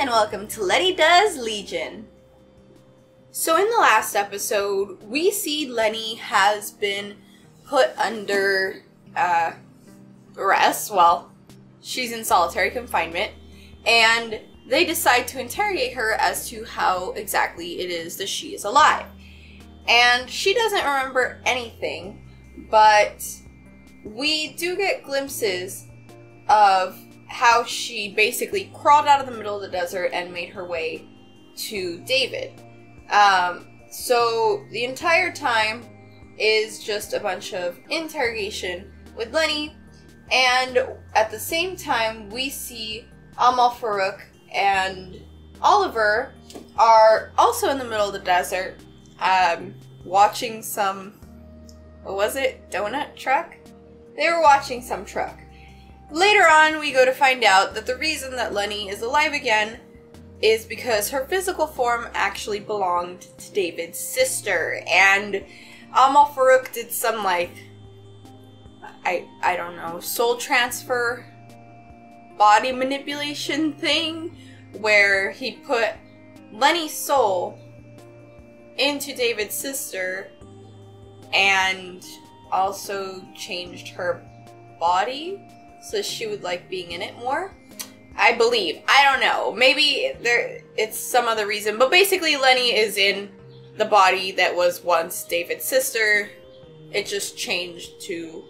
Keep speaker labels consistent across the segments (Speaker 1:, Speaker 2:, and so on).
Speaker 1: and welcome to Lety Does Legion. So in the last episode, we see Lenny has been put under arrest. Well, she's in solitary confinement, and they decide to interrogate her as to how exactly it is that she is alive. And she doesn't remember anything, but we do get glimpses of how she basically crawled out of the middle of the desert and made her way to David. So the entire time is just a bunch of interrogation with Lenny, and at the same time we see Farouk and Oliver are also in the middle of the desert, watching some, what was it, donut truck? They were watching some truck. Later on, we go to find out that the reason that Lenny is alive again is because her physical form actually belonged to David's sister, and Farouk did some, like, I don't know, soul transfer, body manipulation thing, where he put Lenny's soul into David's sister and also changed her body so she would like being in it more. I believe. I don't know. Maybe it's some other reason. But basically Lenny is in the body that was once David's sister. It just changed to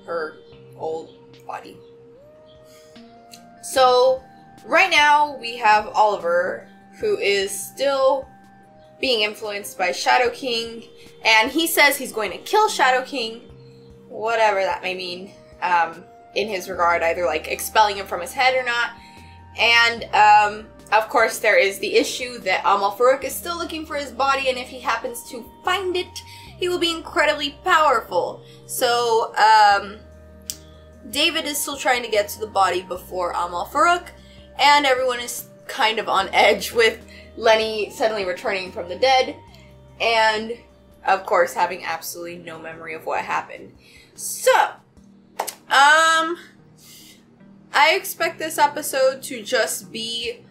Speaker 1: her old body. So right now we have Oliver, who is still being influenced by Shadow King, and he says he's going to kill Shadow King, whatever that may mean, in his regard, either like expelling him from his head or not. And of course there is the issue that Farouk is still looking for his body, and if he happens to find it, he will be incredibly powerful. So David is still trying to get to the body before Farouk, and everyone is kind of on edge with Lenny suddenly returning from the dead, and of course having absolutely no memory of what happened. So I expect this episode to just be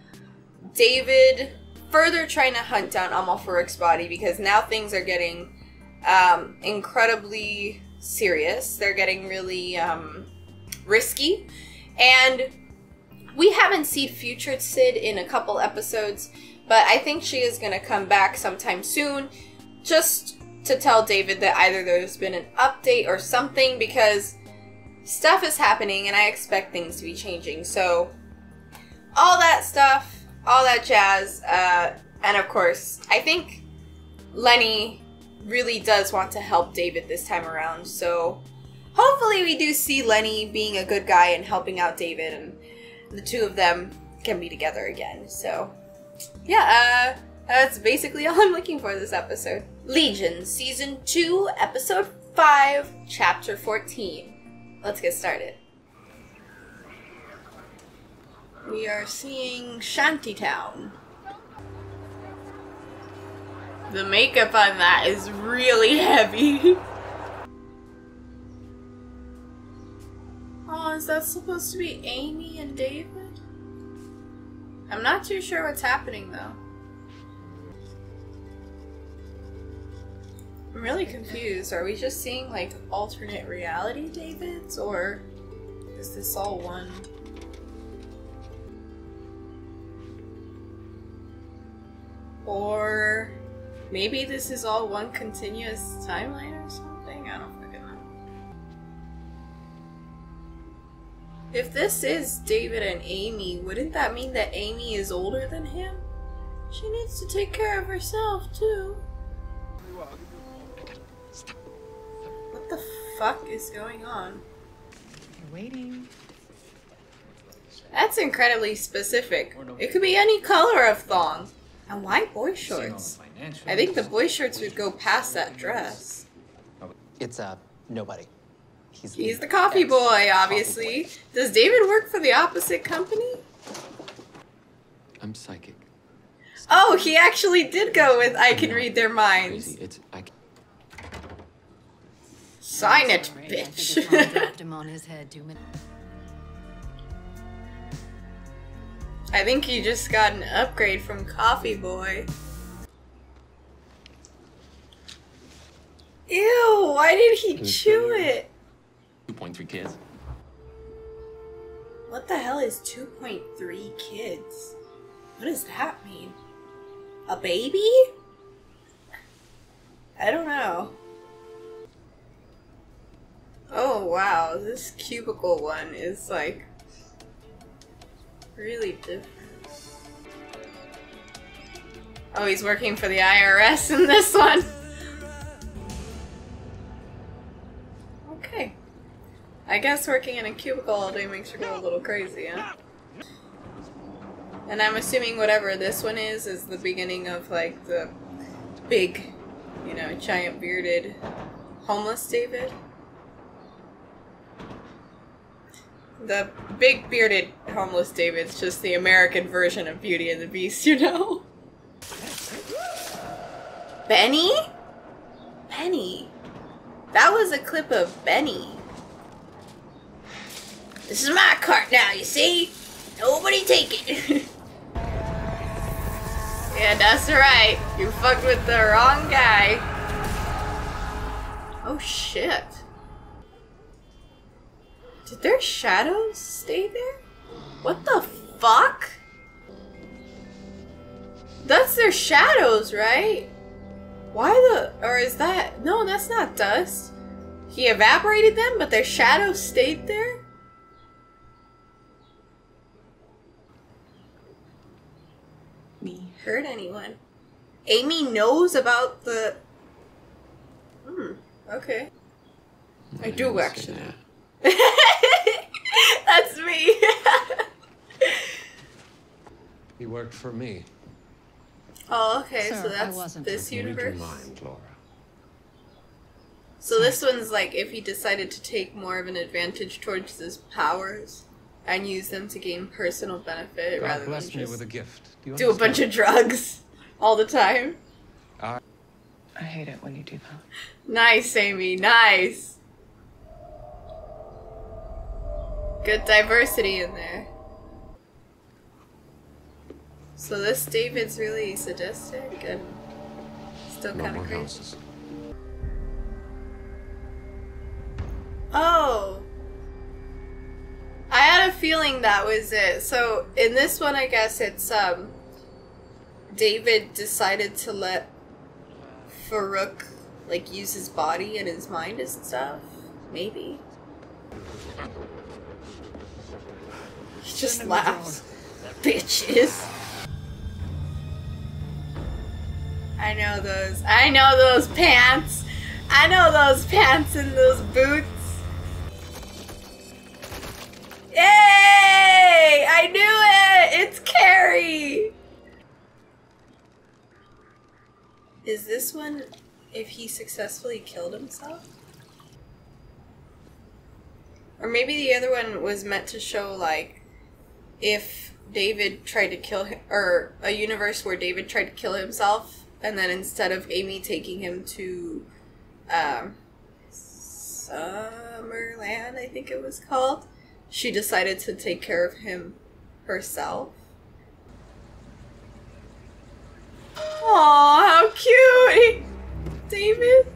Speaker 1: David further trying to hunt down Farouk's body, because now things are getting incredibly serious. They're getting really risky, and we haven't seen future Sid in a couple episodes, but I think she is going to come back sometime soon just to tell David that either there's been an update or something, because stuff is happening and I expect things to be changing. So all that stuff, all that jazz, and of course I think Lenny really does want to help David this time around, so hopefully we do see Lenny being a good guy and helping out David, and the two of them can be together again. So yeah, that's basically all I'm looking for this episode. Legion, Season 2, Episode 5, Chapter 14. Let's get started. We are seeing Shantytown. The makeup on that is really heavy. Oh, is that supposed to be Amy and David? I'm not too sure what's happening though. I'm really confused. Are we just seeing like alternate reality Davids, or is this all one? Or maybe this is all one continuous timeline or something? I don't fucking know. If this is David and Amy, wouldn't that mean that Amy is older than him? She needs to take care of herself too. What the fuck is going on?
Speaker 2: You're waiting.
Speaker 1: That's incredibly specific. It could be any color of thong. And why boy shorts? I think the boy shorts would go past that dress.
Speaker 3: It's nobody.
Speaker 1: He's the coffee boy, obviously. Coffee boy. Does David work for the opposite company?
Speaker 3: I'm psychic.
Speaker 1: Oh, he actually did go with I can read their minds. Sign it, bitch. I think he just got an upgrade from Coffee Boy. Ew, why did he chew it?
Speaker 3: 2.3 kids.
Speaker 1: What the hell is 2.3 kids? What does that mean? A baby? I don't know. Oh wow, this cubicle one is like really different. Oh, he's working for the IRS in this one. Okay. I guess working in a cubicle all day makes you go a little crazy, huh? And I'm assuming whatever this one is the beginning of like the big, you know, giant bearded homeless David. The big bearded homeless David's just the American version of Beauty and the Beast, you know? Benny? Benny. That was a clip of Benny. This is my cart now, you see? Nobody take it. Yeah, that's right. You fucked with the wrong guy. Oh shit. Did their shadows stay there? What the fuck? That's their shadows, right? Why the... or is that... no, that's not dust. He evaporated them, but their shadows stayed there?
Speaker 2: Me.
Speaker 1: Hurt anyone? Amy knows about the... okay. I do actually. That's me.
Speaker 4: He worked for me.
Speaker 1: Oh, okay,
Speaker 2: Sir,
Speaker 1: so
Speaker 2: I
Speaker 1: that's
Speaker 2: wasn't.
Speaker 1: this
Speaker 4: Read your
Speaker 1: universe.
Speaker 4: mind, Laura.
Speaker 1: So this one's like if he decided to take more of an advantage towards his powers and use them to gain personal benefit
Speaker 4: God
Speaker 1: rather than
Speaker 4: blessed me
Speaker 1: just
Speaker 4: with a gift. Do you
Speaker 1: do a bunch of drugs all the time.
Speaker 2: I hate it when you do that.
Speaker 1: Nice, Amy, nice. Good diversity in there. So this David's really sadistic and still
Speaker 4: No
Speaker 1: kind
Speaker 4: more
Speaker 1: of crazy.
Speaker 4: houses.
Speaker 1: Oh. I had a feeling that was it. So in this one, I guess it's David decided to let Farouk like use his body and his mind and stuff. Maybe. He just laughs. Bitches. I know those. I know those pants. I know those pants and those boots. Yay! I knew it! It's Carrie! Is this one if he successfully killed himself? Or maybe the other one was meant to show, like, if David tried to kill him, or a universe where David tried to kill himself, and then instead of Amy taking him to, Summerland, I think it was called, she decided to take care of him herself. Aw, how cute! David?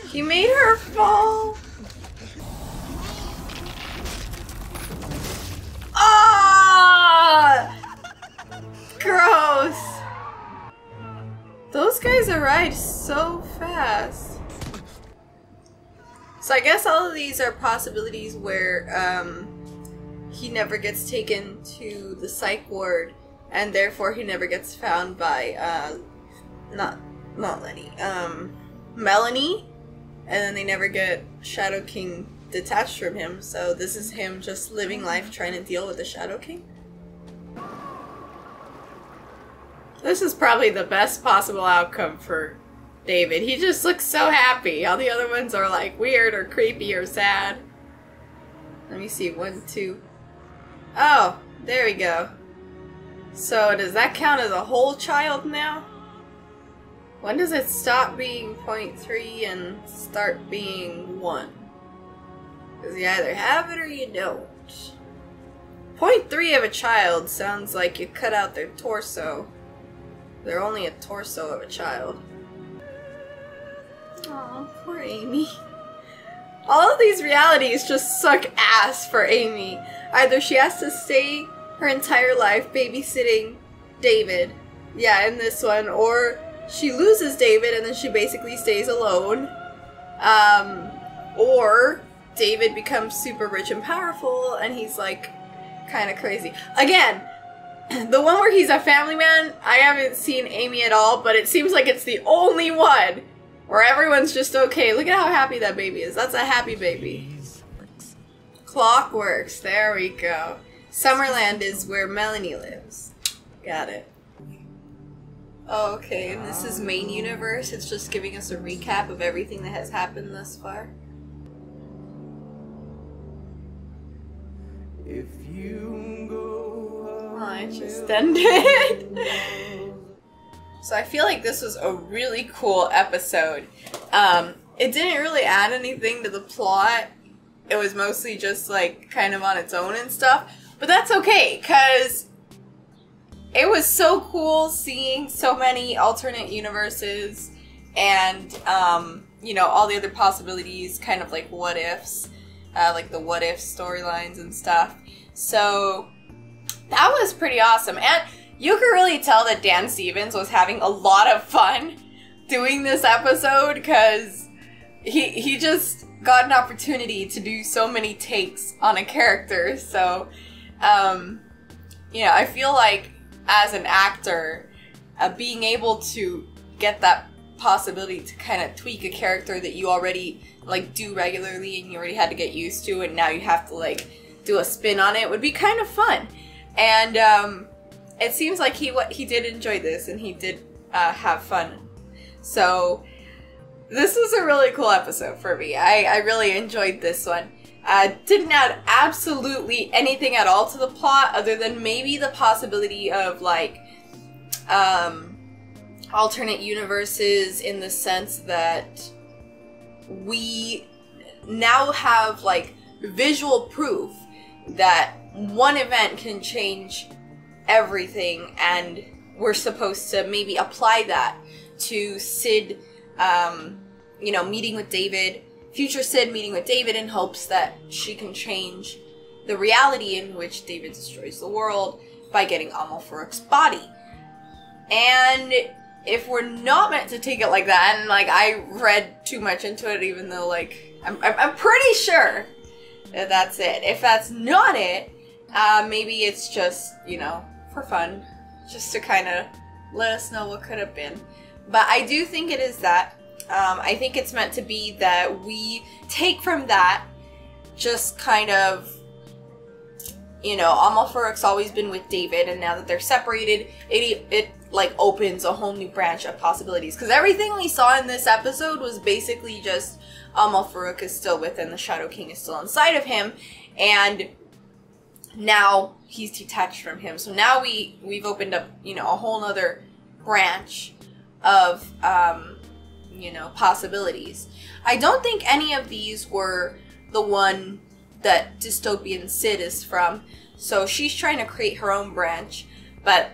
Speaker 1: He made her fall. Ah! Gross. Those guys arrived so fast. So I guess all of these are possibilities where he never gets taken to the psych ward, and therefore he never gets found by not Letty, Melanie, and then they never get Shadow King detached from him. So this is him just living life trying to deal with the Shadow King. This is probably the best possible outcome for David. He just looks so happy. All the other ones are like weird or creepy or sad. Let me see. 1, 2. Oh, there we go. So does that count as a whole child now? When does it stop being 0.3 and start being 1? Because you either have it or you don't. 0.3 of a child sounds like you cut out their torso. They're only a torso of a child. Aw, poor Amy. All of these realities just suck ass for Amy. Either she has to stay her entire life babysitting David, yeah, in this one, or she loses David and then she basically stays alone. Or David becomes super rich and powerful and he's like kind of crazy. Again, the one where he's a family man, I haven't seen Amy at all, but it seems like it's the only one where everyone's just okay. Look at how happy that baby is. That's a happy baby. Clockworks, there we go. Summerland is where Melanie lives. Got it. Oh, okay, and this is main universe. It's just giving us a recap of everything that has happened thus far.
Speaker 5: If you go,
Speaker 1: oh, it just ended. So I feel like this was a really cool episode. It didn't really add anything to the plot. It was mostly just like kind of on its own and stuff. But that's okay, because it was so cool seeing so many alternate universes and, you know, all the other possibilities, kind of like what ifs, like the what if storylines and stuff. So that was pretty awesome. And you could really tell that Dan Stevens was having a lot of fun doing this episode because he just got an opportunity to do so many takes on a character. So, you know, I feel like as an actor, being able to get that possibility to kind of tweak a character that you already like do regularly and you already had to get used to, and now you have to like do a spin on it, would be kind of fun. And it seems like he did enjoy this and he did have fun. So this was a really cool episode for me. I really enjoyed this one. Didn't add absolutely anything at all to the plot other than maybe the possibility of like alternate universes, in the sense that we now have like visual proof that one event can change everything, and we're supposed to maybe apply that to Sid, you know, meeting with David, future Sid meeting with David in hopes that she can change the reality in which David destroys the world by getting Amal Farouk's body. And if we're not meant to take it like that, and like I read too much into it, even though like I'm pretty sure that that's it. If that's not it, maybe it's just, you know, for fun, just to kind of let us know what could have been. But I do think it is that. I think it's meant to be that we take from that just kind of, you know, Amal Farouk's always been with David, and now that they're separated, it like opens a whole new branch of possibilities. Because everything we saw in this episode was basically just Amal Farouk is still with him, the Shadow King is still inside of him, and now he's detached from him. So now we've opened up, you know, a whole nother branch of you know, possibilities. I don't think any of these were the one that Dystopian Sid is from, so she's trying to create her own branch, but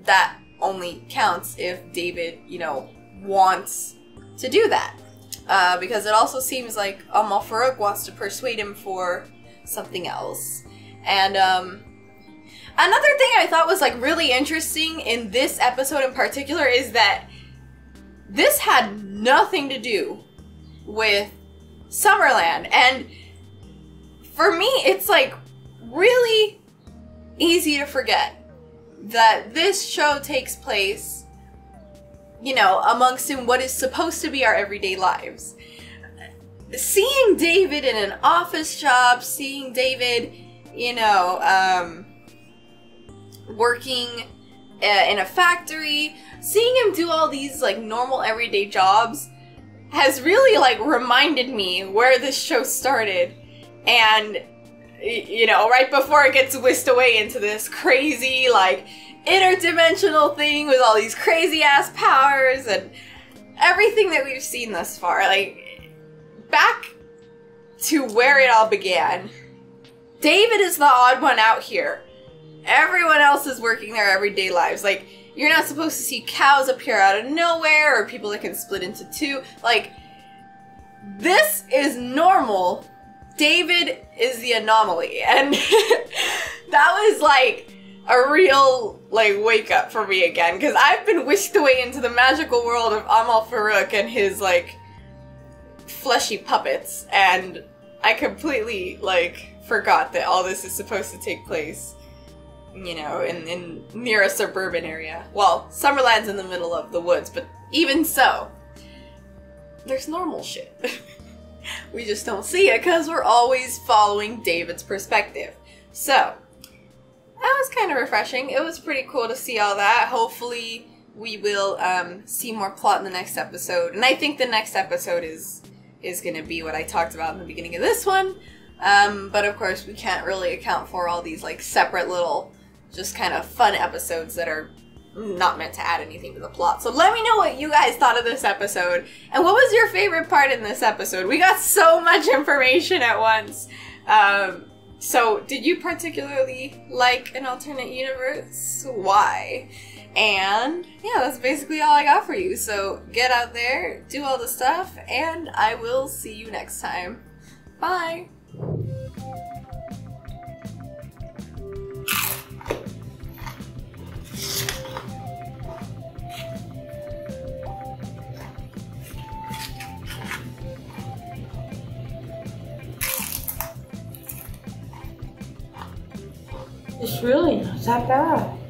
Speaker 1: that only counts if David, you know, wants to do that. Because it also seems like Amal Farouk wants to persuade him for something else. And another thing I thought was like really interesting in this episode in particular is that this had nothing to do with Summerland, and for me it's like really easy to forget that this show takes place, you know, amongst in what is supposed to be our everyday lives. Seeing David in an office job, seeing David, you know, working in a factory, seeing him do all these like normal everyday jobs has really like reminded me where this show started. And, you know, right before it gets whisked away into this crazy like interdimensional thing with all these crazy ass powers and everything that we've seen thus far, like back to where it all began, David is the odd one out here. Everyone else is working their everyday lives. Like, you're not supposed to see cows appear out of nowhere or people that can split into two. Like, this is normal. David is the anomaly. And that was like a real like wake up for me again, because I've been whisked away into the magical world of Amal Farouk and his like fleshy puppets, and I completely like forgot that all this is supposed to take place, you know, in near a suburban area. Well, Summerland's in the middle of the woods, but even so, there's normal shit. We just don't see it because we're always following David's perspective. So, that was kind of refreshing. It was pretty cool to see all that. Hopefully, we will see more plot in the next episode. And I think the next episode is going to be what I talked about in the beginning of this one. But of course, we can't really account for all these like separate little, just kind of fun episodes that are not meant to add anything to the plot. So let me know what you guys thought of this episode, and what was your favorite part in this episode? We got so much information at once. So did you particularly like an alternate universe? Why? And yeah, that's basically all I got for you. So get out there, do all the stuff, and I will see you next time. Bye!
Speaker 6: It's really not that bad.